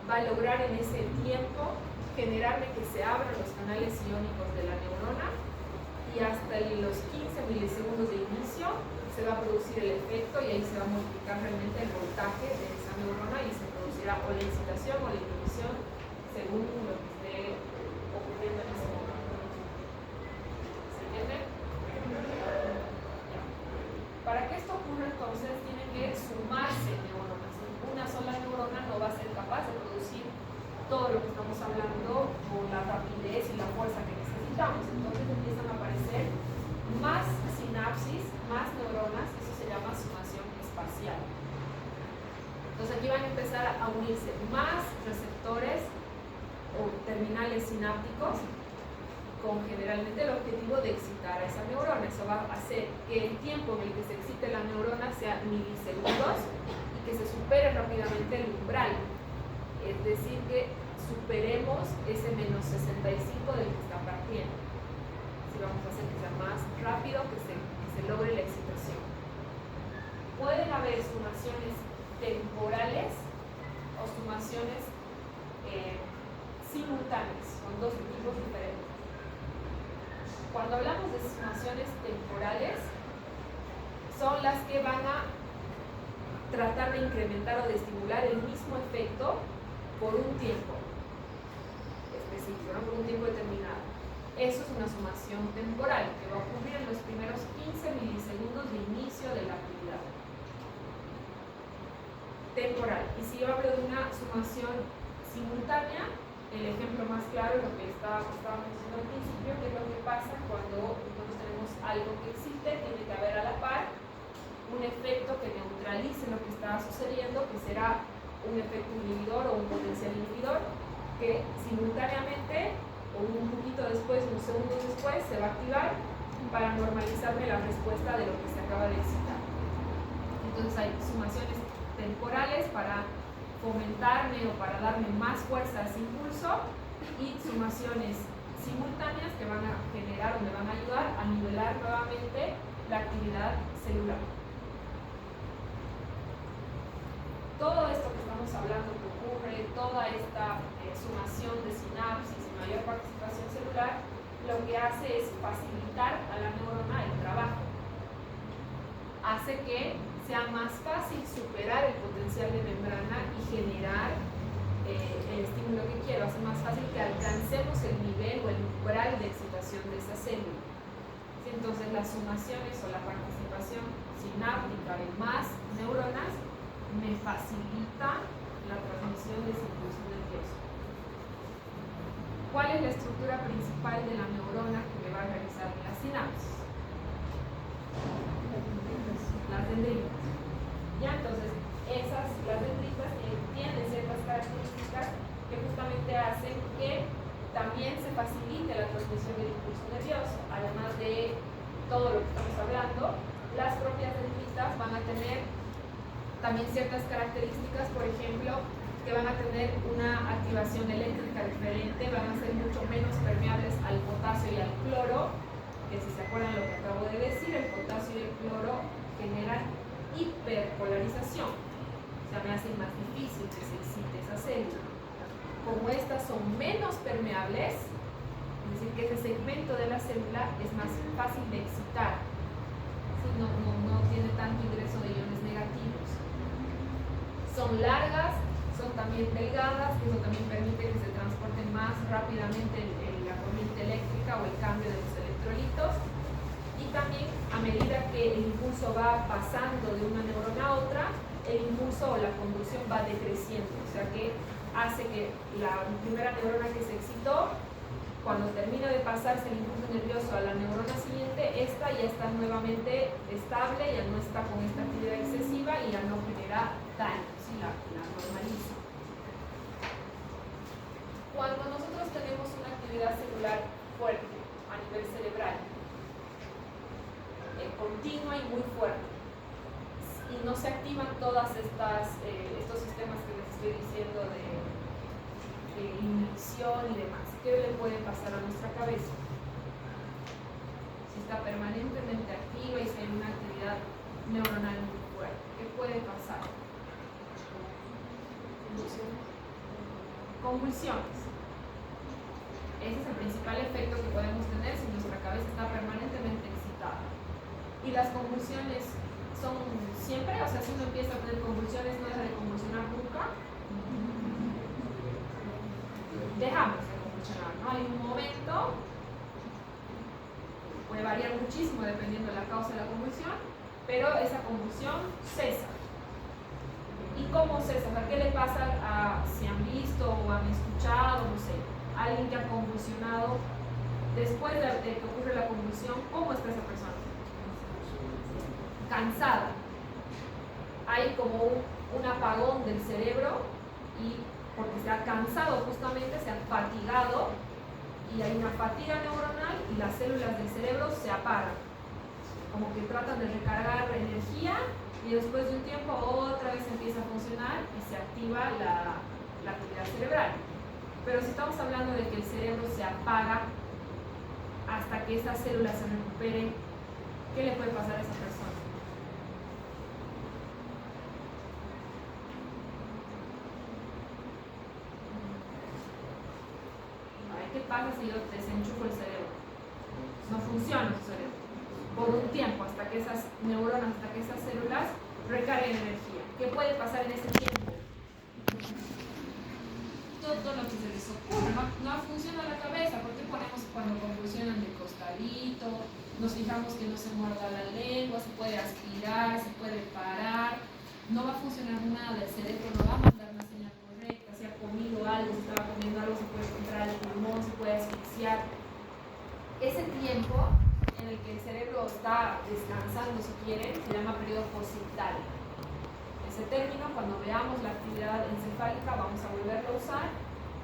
va a lograr en ese tiempo generarme que se abran los canales iónicos de la neurona y hasta los 15 milisegundos de inicio se va a producir el efecto y ahí se va a multiplicar realmente el voltaje de esa neurona y se producirá o la excitación o la inhibición según lo que esté ocurriendo en ese momento. ¿Se entiende? Para que esto ocurra entonces tienen que sumarse neuronas. Una sola neurona no va a ser capaz de producir todo lo que estamos hablando con la rapidez y la fuerza que necesitamos. Entonces empiezan a aparecer más sinapsis, más neuronas, eso se llama sumación espacial. Entonces aquí van a empezar a unirse más receptores o terminales sinápticos con generalmente el objetivo de excitar a esa neurona. Eso va a hacer que el tiempo en el que se excite la neurona sea milisegundos y que se supere rápidamente el umbral. Es decir, que superemos ese menos 65 del que está partiendo. Si vamos a hacer que sea más rápido, que se logre la excitación. Pueden haber sumaciones temporales o sumaciones simultáneas, con dos tipos diferentes. Cuando hablamos de sumaciones temporales, son las que van a tratar de incrementar o de estimular el mismo efecto por un tiempo específico, ¿no? Por un tiempo determinado. Eso es una sumación temporal que va a ocurrir en los primeros 15 milisegundos de inicio de la actividad. Temporal. Y si yo hablo de una sumación simultánea, el ejemplo más claro es lo que estábamos diciendo al principio, que es lo que pasa cuando nosotros tenemos algo que existe, tiene que haber a la par un efecto que neutralice lo que está sucediendo, que será un efecto inhibidor o un potencial inhibidor, que simultáneamente o un poquito después, unos segundos después, se va a activar para normalizarme la respuesta de lo que se acaba de excitar. Entonces hay sumaciones temporales para fomentarme o para darme más fuerza a ese impulso, y sumaciones simultáneas que van a generar o me van a ayudar a nivelar nuevamente la actividad celular. Todo esto que estamos hablando que ocurre, toda esta sumación de sinapsis y mayor participación celular, lo que hace es facilitar a la neurona el trabajo. Hace que sea más fácil superar el potencial de membrana y generar el estímulo que quiero. Hace más fácil que alcancemos el nivel o el umbral de excitación de esa célula. Entonces las sumaciones o la participación sináptica de más neuronas me facilita la transmisión de ese impulso nervioso. ¿Cuál es la estructura principal de la neurona que me va a realizar la sinapsis? Las dendritas. Ya, entonces, las dendritas tienen ciertas características que justamente hacen que también se facilite la transmisión del impulso nervioso. Además de todo lo que estamos hablando, las propias dendritas van a tener también ciertas características, por ejemplo, que van a tener una activación eléctrica diferente, van a ser mucho menos permeables al potasio y al cloro, que si se acuerdan lo que acabo de decir, el potasio y el cloro generan hiperpolarización, o sea, me hacen más difícil que se excite esa célula. Como estas son menos permeables, es decir, que ese segmento de la célula es más fácil de excitar, ¿sí? No tiene tanto ingreso de iones negativos. Son largas, son también delgadas, que eso también permite que se transporten más rápidamente la corriente eléctrica o el cambio de los electrolitos. Y también, a medida que el impulso va pasando de una neurona a otra, el impulso o la conducción va decreciendo, o sea que hace que la primera neurona que se excitó, cuando termina de pasarse el impulso nervioso a la neurona siguiente, esta ya está nuevamente estable, ya no está con esta actividad excesiva y ya no genera daño, ¿sí? la normaliza. Cuando nosotros tenemos una actividad celular fuerte a nivel cerebral, continua y muy fuerte, y no se activan todas estos sistemas que les estoy diciendo de inhibición y demás, ¿qué le puede pasar a nuestra cabeza? Si está permanentemente activa y si hay una actividad neuronal muy fuerte, ¿qué puede pasar? Convulsiones. Ese es el principal efecto que podemos tener si nuestra cabeza está permanentemente excitada. Y las convulsiones son siempre, o sea, si uno empieza a tener convulsiones, no deja de convulsionar nunca. Dejamos de convulsionar, ¿no? Hay un momento, puede variar muchísimo dependiendo de la causa de la convulsión, pero esa convulsión cesa. ¿Y cómo cesa? O sea, ¿qué le pasa si han visto o han escuchado, no sé, alguien que ha convulsionado? Después de que ocurre la convulsión, ¿cómo está esa persona? Cansada. Hay como un apagón del cerebro, y porque se ha cansado justamente, se ha fatigado, y hay una fatiga neuronal y las células del cerebro se apagan, como que tratan de recargar energía, y después de un tiempo otra vez empieza a funcionar y se activa la actividad cerebral. Pero si estamos hablando de que el cerebro se apaga hasta que esas células se recuperen, ¿qué le puede pasar a esa persona? ¿Qué pasa si yo desenchufo el cerebro? No funciona tu cerebro por un tiempo, hasta que esas neuronas, hasta que esas células recarguen energía. ¿Qué puede pasar en ese tiempo? Todo lo que se les ocurre, no funciona la cabeza. ¿Por qué ponemos cuando convulsionan de costadito? Nos fijamos que no se muerda la lengua, se puede aspirar, se puede parar. No va a funcionar nada, el cerebro no va a mandar una señal correcta. Si ha comido algo, si estaba comiendo algo, se puede entrar al pulmón, se puede asfixiar. Ese tiempo en el que el cerebro está descansando, si quieren, se llama periodo posictal. Ese término, cuando veamos la actividad encefálica, vamos a volverlo a usar.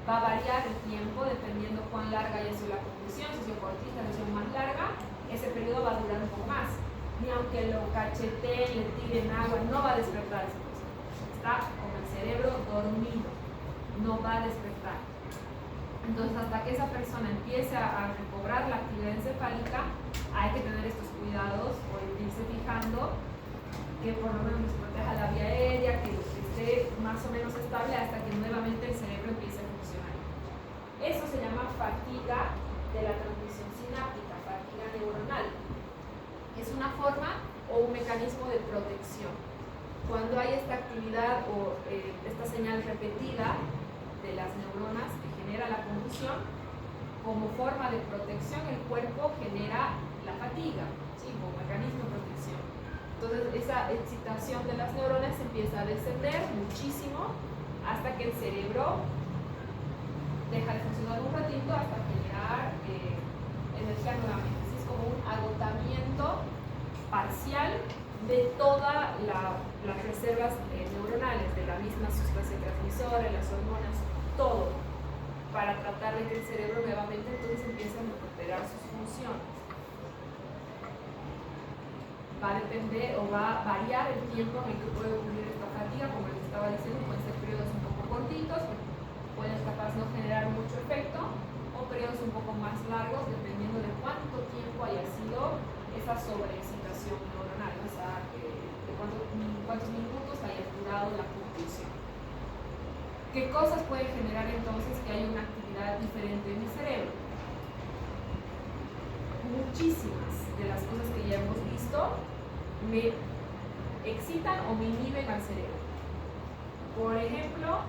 Va a variar el tiempo dependiendo cuán larga haya sido la convulsión. Si ha sido cortita, si ha sido más larga, ese periodo va a durar un poco más. Ni aunque lo cacheteen, le tiren agua, no va a despertar esa cosa. Está con el cerebro dormido, no va a despertar. Entonces, hasta que esa persona empiece a recobrar la actividad encefálica, hay que tener estos cuidados o irse fijando que por lo menos nos proteja la vía aérea, que esté más o menos estable hasta que nuevamente el cerebro empiece a funcionar. Eso se llama fatiga de la transmisión sináptica, fatiga neuronal. Es una forma o un mecanismo de protección. Cuando hay esta actividad o esta señal repetida de las neuronas que genera la convulsión, como forma de protección el cuerpo genera la fatiga, ¿sí? Como mecanismo de protección. Entonces esa excitación de las neuronas empieza a descender muchísimo hasta que el cerebro deja de funcionar un ratito hasta generar energía nuevamente. Así es como un agotamiento parcial de todas las reservas neuronales, de la misma sustancia transmisora, las hormonas, todo, para tratar de que el cerebro nuevamente entonces empiece a recuperar sus funciones. Va a depender o va a variar el tiempo en el que puede ocurrir esta fatiga, como les estaba diciendo, pueden ser periodos un poco cortitos, que pueden capaz no generar mucho efecto, o periodos un poco más largos, dependiendo de cuánto tiempo haya sido esa sobreexcitación neuronal, o sea, de cuántos minutos haya durado la convulsión. ¿Qué cosas puede generar entonces que haya una actividad diferente en mi cerebro? Muchísimas de las cosas que ya hemos visto me excitan o me inhiben al cerebro. Por ejemplo,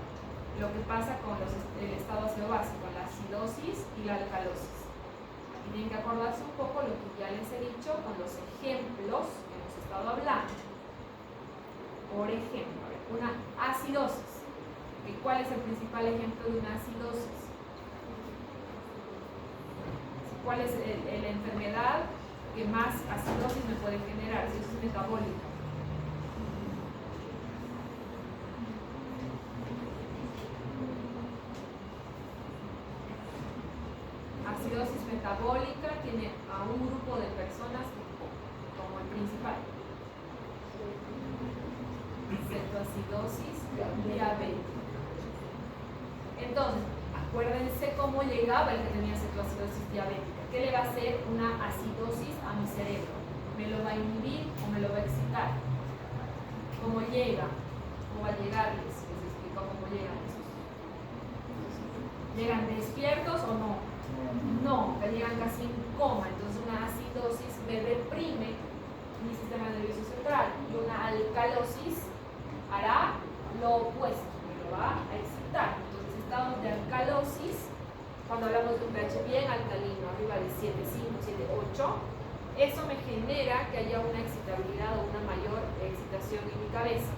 lo que pasa con el estado ácido básico, la acidosis y la alcalosis. Aquí tienen que acordarse un poco lo que ya les he dicho con los ejemplos que hemos estado hablando. Por ejemplo, una acidosis. ¿Cuál es el principal ejemplo de una acidosis? ¿Cuál es la enfermedad que más acidosis me puede generar? Si eso es metabólica. Acidosis metabólica tiene a un grupo de personas como el principal. Cetoacidosis diabética. Entonces, acuérdense cómo llegaba el que tenía cetoacidosis diabética. ¿Qué le va a hacer una acidosis a mi cerebro? ¿Me lo va a inhibir o me lo va a excitar? ¿Cómo llega? ¿Cómo va a llegarles? Les explico cómo llegan esos. ¿Llegan despiertos o no? No, llegan casi en coma. Entonces una acidosis me reprime mi sistema nervioso central y una alcalosis hará lo opuesto, me lo va a excitar. Entonces estados de alcalosis, cuando hablamos de un pH bien alcalino, arriba de 7,5, 7,8, eso me genera que haya una excitabilidad o una mayor excitación en mi cabeza.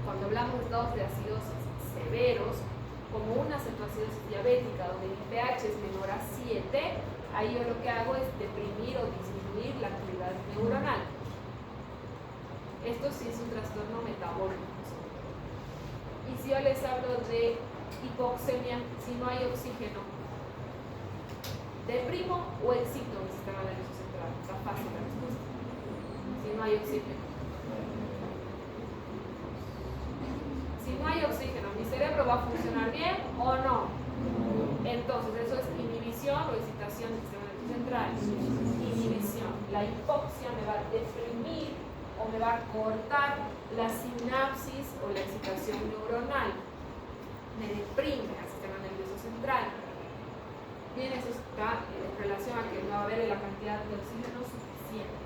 Cuando hablamos de estados de acidosis severos, como una cetoacidosis diabética, donde mi pH es menor a 7, ahí yo lo que hago es deprimir o disminuir la actividad neuronal. Esto sí es un trastorno metabólico. Y si yo les hablo de hipoxemia, si no hay oxígeno, ¿deprimo o excito mi sistema nervioso central? Está fácil la respuesta. Si no hay oxígeno. Si no hay oxígeno, ¿mi cerebro va a funcionar bien o no? Entonces, eso es inhibición o excitación del sistema nervioso central. Inhibición. La hipoxia me va a deprimir o me va a cortar la sinapsis o la excitación neuronal. Me deprime al sistema nervioso central. Bien, eso está en relación a que no va a haber la cantidad de oxígeno suficiente.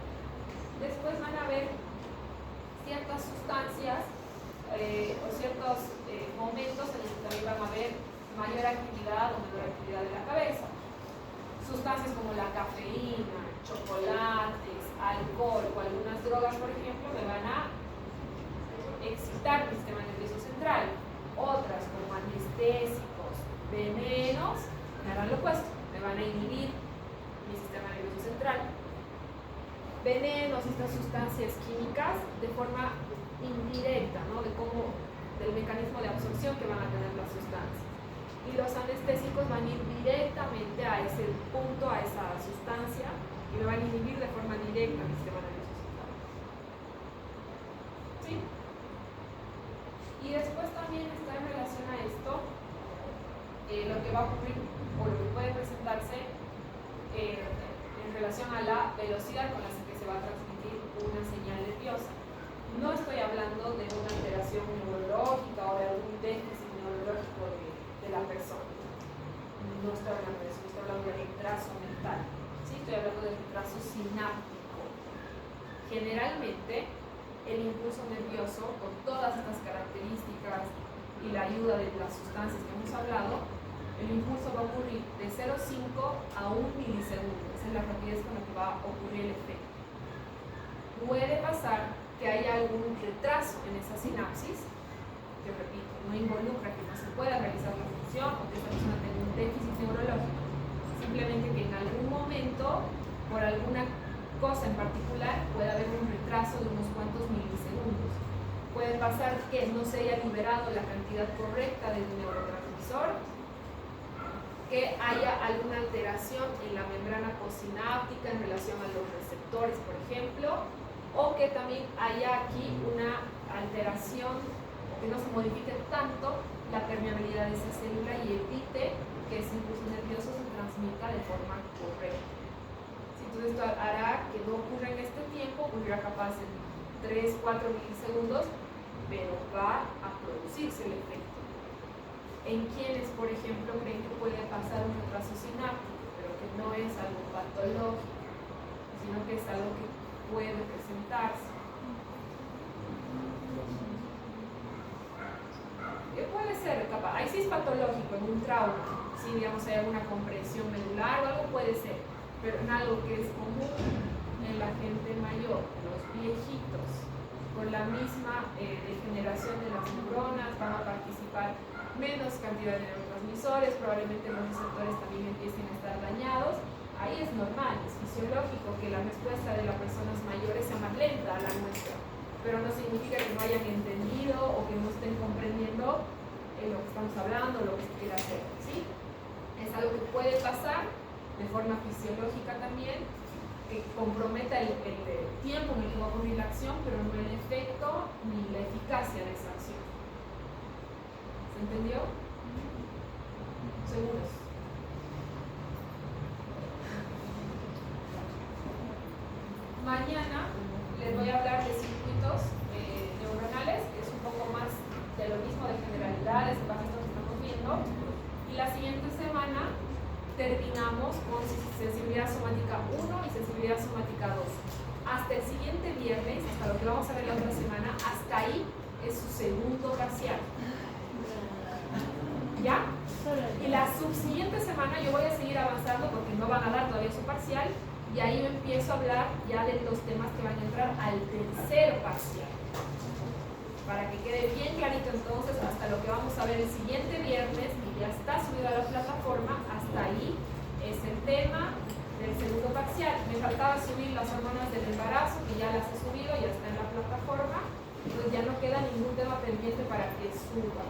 Después van a haber ciertas sustancias o ciertos momentos en los que también van a haber mayor actividad o menor actividad de la cabeza. Sustancias como la cafeína, chocolates, alcohol o algunas drogas, por ejemplo, me van a excitar mi sistema nervioso central. Otras, como anestésicos, venenos, me harán lo opuesto, me van a inhibir mi sistema nervioso central. Venenos, estas sustancias químicas, de forma indirecta, ¿no? Del mecanismo de absorción que van a tener las sustancias. Y los anestésicos van a ir directamente a ese punto, a esa sustancia, y me van a inhibir de forma directa mi sistema nervioso central. ¿Sí? Y después también está en relación a esto lo que va a ocurrir o lo que puede presentarse en relación a la velocidad con la que se va a transmitir una señal nerviosa. No estoy hablando de una alteración neurológica o de algún déficit neurológico de la persona. No estoy hablando de eso, estoy hablando de retraso mental. ¿Sí? Estoy hablando de retraso sináptico. Generalmente, el impulso nervioso, con todas estas características y la ayuda de las sustancias que hemos hablado, el impulso va a ocurrir de 0,5 a 1 milisegundo. Esa es la rapidez con la que va a ocurrir el efecto. Puede pasar que haya algún retraso en esa sinapsis, que repito, no involucra que no se pueda realizar la función o que esa persona tenga un déficit neurológico, simplemente que en algún momento, por alguna cosa en particular, puede haber un retraso de unos cuantos milisegundos. Puede pasar que no se haya liberado la cantidad correcta del neurotransmisor, que haya alguna alteración en la membrana postsináptica en relación a los receptores, por ejemplo, o que también haya aquí una alteración, que no se modifique tanto la permeabilidad de esa célula y evite que ese impulso nervioso se transmita de forma correcta. Entonces esto hará que no ocurra en este tiempo, ocurrirá capaz en 3-4 milisegundos, pero va a producirse el efecto. En quienes, por ejemplo, creen que puede pasar un retraso sináptico, pero que no es algo patológico, sino que es algo que puede presentarse. ¿Qué puede ser? Capaz, ahí sí es patológico, en un trauma, si digamos hay alguna compresión medular o algo puede ser, pero en algo que es común en la gente mayor, los viejitos, con la misma degeneración de las neuronas, van a participar menos cantidad de neurotransmisores, probablemente los receptores también empiecen a estar dañados. Ahí es normal, es fisiológico que la respuesta de las personas mayores sea más lenta a la nuestra, pero no significa que no hayan entendido o que no estén comprendiendo lo que estamos hablando, lo que se quiere hacer, ¿sí? Es algo que puede pasar de forma fisiológica también, que comprometa el tiempo en el que va a ocurrir la acción, pero no el efecto ni la eficacia de esa acción. ¿Se entendió? ¿Seguros? Mañana les voy a hablar de circuitos neuronales, que es un poco más de lo mismo, de generalidades, de bases que estamos viendo. Y la siguiente semana terminamos con sensibilidad somática 1 y sensibilidad somática 2. Hasta el siguiente viernes, hasta lo que vamos a ver la otra semana, hasta ahí es su segundo parcial. ¿Ya? Y la subsiguiente semana yo voy a seguir avanzando porque no van a dar todavía su parcial, y ahí yo empiezo a hablar ya de los temas que van a entrar al tercer parcial. Para que quede bien clarito entonces, hasta lo que vamos a ver el siguiente viernes, y ya está subido a la plataforma, hasta ahí es el tema del segundo parcial. Me faltaba subir las hormonas del embarazo, que ya las he subido, ya está en la plataforma, entonces ya no queda ningún tema pendiente para que suba.